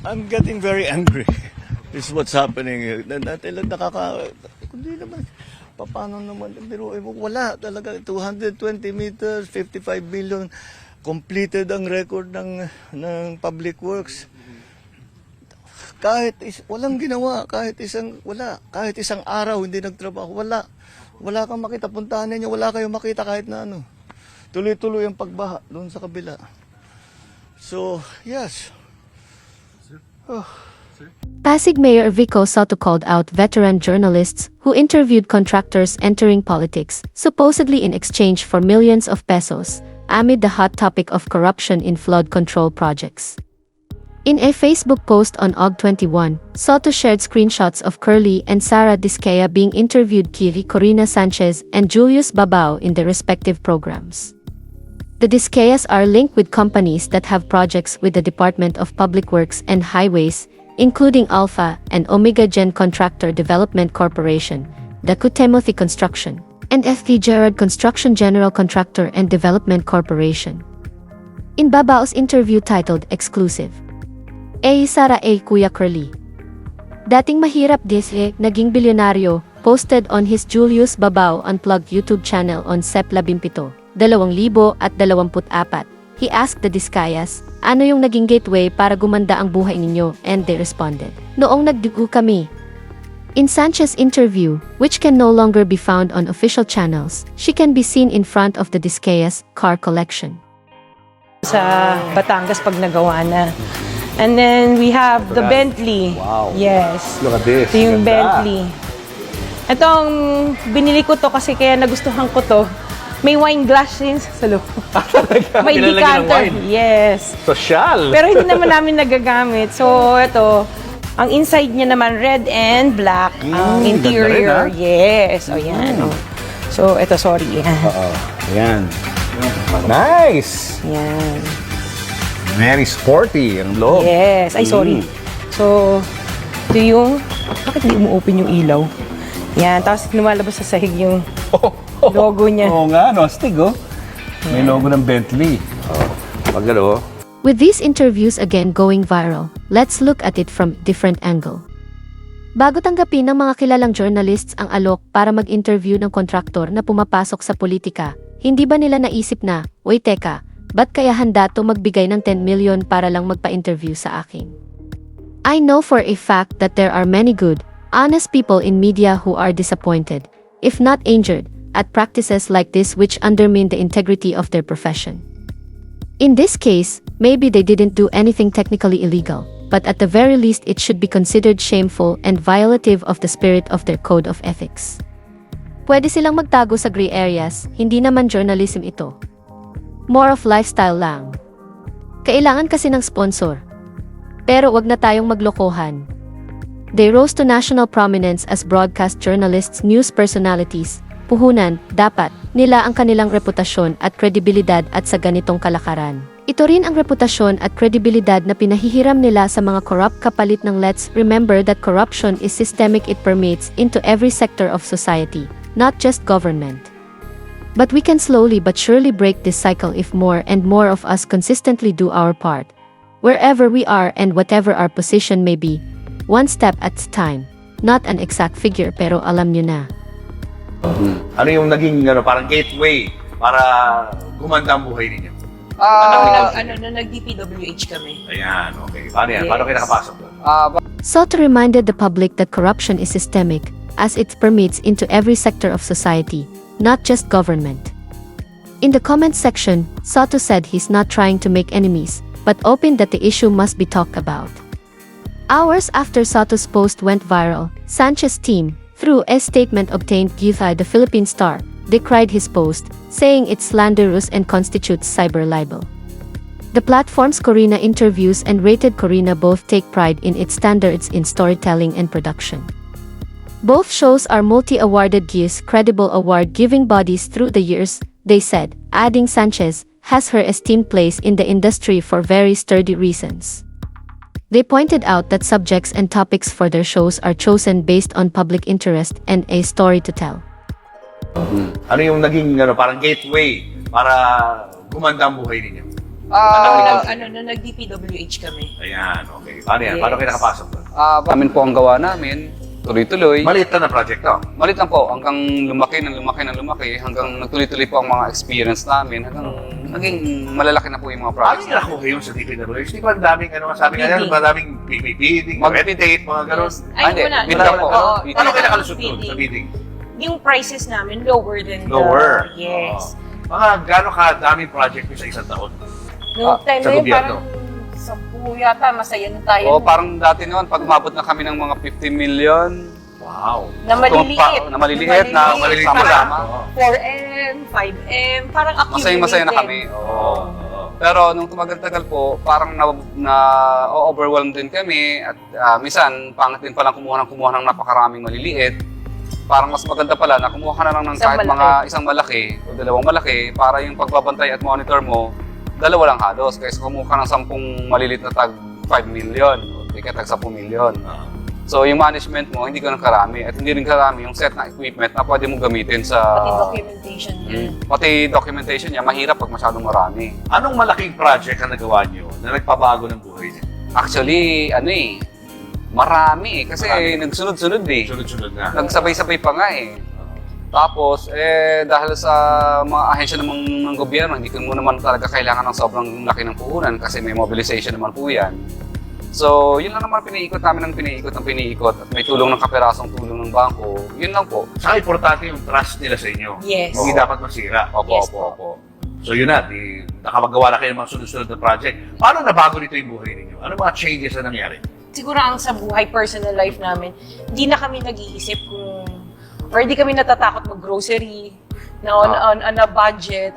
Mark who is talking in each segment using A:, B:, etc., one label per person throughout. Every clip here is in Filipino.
A: I'm getting very angry. This is what's happening here. Natin lang kundi naman, paano naman, biruin mo, wala talaga, 220 meters, 55 million, completed ang record ng Public Works. Walang ginawa, kahit isang araw hindi nagtrabaho, wala kang makita, puntahan ninyo, wala kayong makita kahit na ano. Tuloy-tuloy ang pagbaha doon sa kabila. So, yes.
B: Pasig Mayor Vico Soto called out veteran journalists who interviewed contractors entering politics, supposedly in exchange for millions of pesos, amid the hot topic of corruption in flood control projects. In a Facebook post on August 21, Soto shared screenshots of Curly and Sara Diskaya being interviewed by Corina Sanchez and Julius Babao in their respective programs. The Diskayas are linked with companies that have projects with the Department of Public Works and Highways, including Alpha and Omega Gen Contractor Development Corporation, Daku Timothy Construction, and FP Gerard Construction General Contractor and Development Corporation. In Babao's interview titled Exclusive, Sara Kuya Curly. Dating mahirap naging bilyonaryo, posted on his Julius Babao Unplugged YouTube channel on Sep 17, 2024. He asked the Diskayas, ano yung naging gateway para gumanda ang buhay ninyo, and they responded, noong nagdugo kami. In Sanchez's interview, which can no longer be found on official channels, she can be seen in front of the Diskayas car collection.
C: Sa Batangas pag nagawa na. And then we have the Bentley.
D: Wow.
C: Yes.
D: Look at this.
C: Ito yung
D: Ganda.
C: Bentley. Itong binili ko to kasi kaya nagustuhan ko to. May wine glass din sa loob. May
D: Nilalagyan ng
C: decanter.
D: wine.
C: Yes.
D: Social.
C: Pero hindi naman namin nagagamit. So ito, ang inside niya naman red and black. Ang
D: ganda
C: interior.
D: rin,
C: Yes. O yan. Oh. So ito, sorry.
D: Oo. Ayan. Nice.
C: Yan.
D: Very sporty ang loob.
C: Yes. Ay, sorry. So, ito yung... Bakit hindi mo-open yung ilaw? Yan. Tapos lumalabas sa sahig yung logo niya.
D: Oo nga, no? Astig, oh. May logo ng Bentley. Pagalo.
B: With these interviews again going viral, let's look at it from different angle. Bago tanggapin ng mga kilalang journalists ang alok para mag-interview ng kontraktor na pumapasok sa politika, hindi ba nila naisip na, "Uy teka, ba't kaya handa to magbigay ng 10 million para lang magpa-interview sa akin?" I know for a fact that there are many good, honest people in media who are disappointed, if not injured, at practices like this which undermine the integrity of their profession. In this case, maybe they didn't do anything technically illegal, but at the very least it should be considered shameful and violative of the spirit of their code of ethics. Pwede silang magtago sa gray areas, hindi naman journalism ito. More of lifestyle lang. Kailangan kasi ng sponsor. Pero wag na tayong maglokohan. They rose to national prominence as broadcast journalists, news personalities. Puhunan, dapat, nila ang kanilang reputasyon at kredibilidad at sa ganitong kalakaran. Ito rin ang reputasyon at kredibilidad na pinahihiram nila sa mga corrupt kapalit ng let's remember that corruption is systemic, it permeates into every sector of society, not just government. But we can slowly but surely break this cycle if more and more of us consistently do our part. Wherever we are and whatever our position may be, one step at a time. Not an exact figure pero alam nyo na.
D: Ano yung naging parang gateway para gumanda ang buhay ninyo?
C: Nag-DPWH kami.
D: Ayan, okay. Paano yan?
C: Yes.
D: Paano kayo nakapasok doon?
B: Soto reminded the public that corruption is systemic, as it permeates into every sector of society, not just government. In the comment section, Soto said he's not trying to make enemies, but opened that the issue must be talked about. Hours after Soto's post went viral, Sanchez's team, through a statement obtained by the Philippine Star, decried his post, saying it's slanderous and constitutes cyber libel. The platform's Corina interviews and Rated Corina both take pride in its standards in storytelling and production. Both shows are multi-awarded credible award-giving bodies through the years, they said, adding Sanchez has her esteemed place in the industry for very sturdy reasons. They pointed out that subjects and topics for their shows are chosen based on public interest and a story to tell.
D: Ano yung naging parang gateway para gumanda ang buhay ninyo?
C: Na nag-DPWH kami.
D: Ayan, okay. Paano yan? Paano kayo nakapasok doon?
E: Amin po ang gawa namin, tuloy-tuloy.
D: Maliit na project to.
E: Malit lang po, hanggang lumaki ng lumaki ng lumaki, hanggang nagtuloy-tuloy po ang mga experience namin, hanggang naging malalaki na po yung mga
D: Paano
E: projects
D: nyo nakuha yun sa DPWH? Di ba ang daming, sabi nga yan,
C: Bidding.
D: madaming bidding, meditate, mga gano'n.
E: Hindi, bid lang po. Bid
D: Paano
E: lang.
D: kayo nakalusot doon sa bidding?
C: Yung prices namin lower than
D: Lower.
C: Yes.
D: Oo. Mga gano'ng kadaming project nyo sa isang taon?
C: Noong time
D: sa
C: na yun,
D: gobyerno.
C: parang 10 yata, masaya na tayo.
E: O parang dati noon, pag umabot na kami ng mga 50 million,
D: Wow.
C: na maliliit.
E: na maliliit, na
D: Maliliit
E: sama-sama.
D: lang.
C: 4M, 5M, parang accumulated.
E: Masaya-masaya na kami.
D: Oo.
E: Pero nung tumagal-tagal po, parang overwhelmed din kami at minsan pangit din palang kumuha ng napakaraming maliliit. Parang mas maganda pala na kumuha ka na lang ng
C: Isang
E: kahit
C: malaki.
E: mga isang malaki o dalawang malaki para yung pagbabantay at monitor mo, dalawa lang halos. Kaysa kumuha ka ng 10 maliliit na tag 5 million o di ka tag 10 million. So yung management mo, hindi ka nang karami at hindi rin karami yung set na equipment na pwede mong gamitin sa...
C: Pati documentation niya.
E: Pati documentation niya, mahirap pag masyadong marami.
D: Anong malaking project ang nagawa nyo na nagpabago ng buhay niyo?
E: Actually, marami eh. Kasi
D: Marami.
E: nagsunod-sunod eh.
D: Sunod-sunod na.
E: Nagsabay-sabay pa nga eh. Tapos, dahil sa mga ahensya ng gobyerno, hindi ko mo naman talaga kailangan ng sobrang laki ng puhunan kasi may mobilization naman po yan. So, yun lang naman piniikot namin ng piniikot at may tulong ng kaperasong tulong ng bangko. Yun lang po.
D: Saka importante yung trust nila sa inyo.
C: Yes.
D: Hindi dapat masira.
E: Opo,
C: Yes
E: opo,
C: po.
E: opo.
D: So yun na, nakapagawa na kayo ng mga sunod-sunod na project. Paano nabago nito yung buhay ninyo? Ano mga changes na nangyari?
C: Siguro ang sa buhay, personal life namin, hindi na kami nag-iisip kung, or hindi kami natatakot mag-grocery na on a budget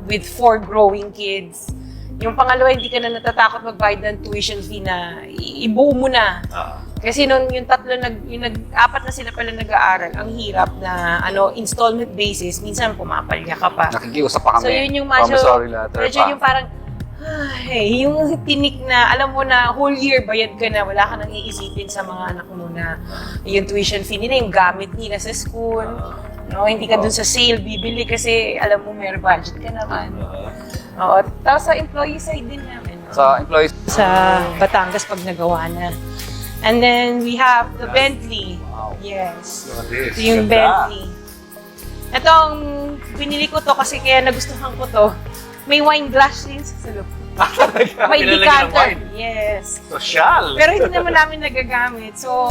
C: with 4 growing kids. Yung pangalawa, hindi ka na natatakot magbayad ng tuition fee na ibuo mo na. Kasi nung yung tatlo, apat na sila pala nag-aaral, ang hirap na installment basis, minsan pumapalya ka pa.
E: Nakikiusap pa kami.
C: So yun yung medyo,
E: Promissory letter
C: medyo
E: pa.
C: yung parang, yung tinik na, alam mo na, whole year bayad ka na, wala ka nang iisipin sa mga anak mo na yung tuition fee nila, yung gamit nila sa school. No, hindi ka dun sa sale bibili kasi alam mo may budget ka naman. Oo, tapos sa employee side din namin. No?
E: Sa employees,
C: Sa Batangas pag nagawa na. And then we have the Bentley. Yes. Ito yung Bentley. Ito ang binili ko to kasi kaya nagustuhan ko to. May wine glass din sa loob. May
D: Pinalagyan ng
C: decanter.
D: wine.
C: Yes.
D: Social.
C: Pero hindi naman namin nagagamit. So,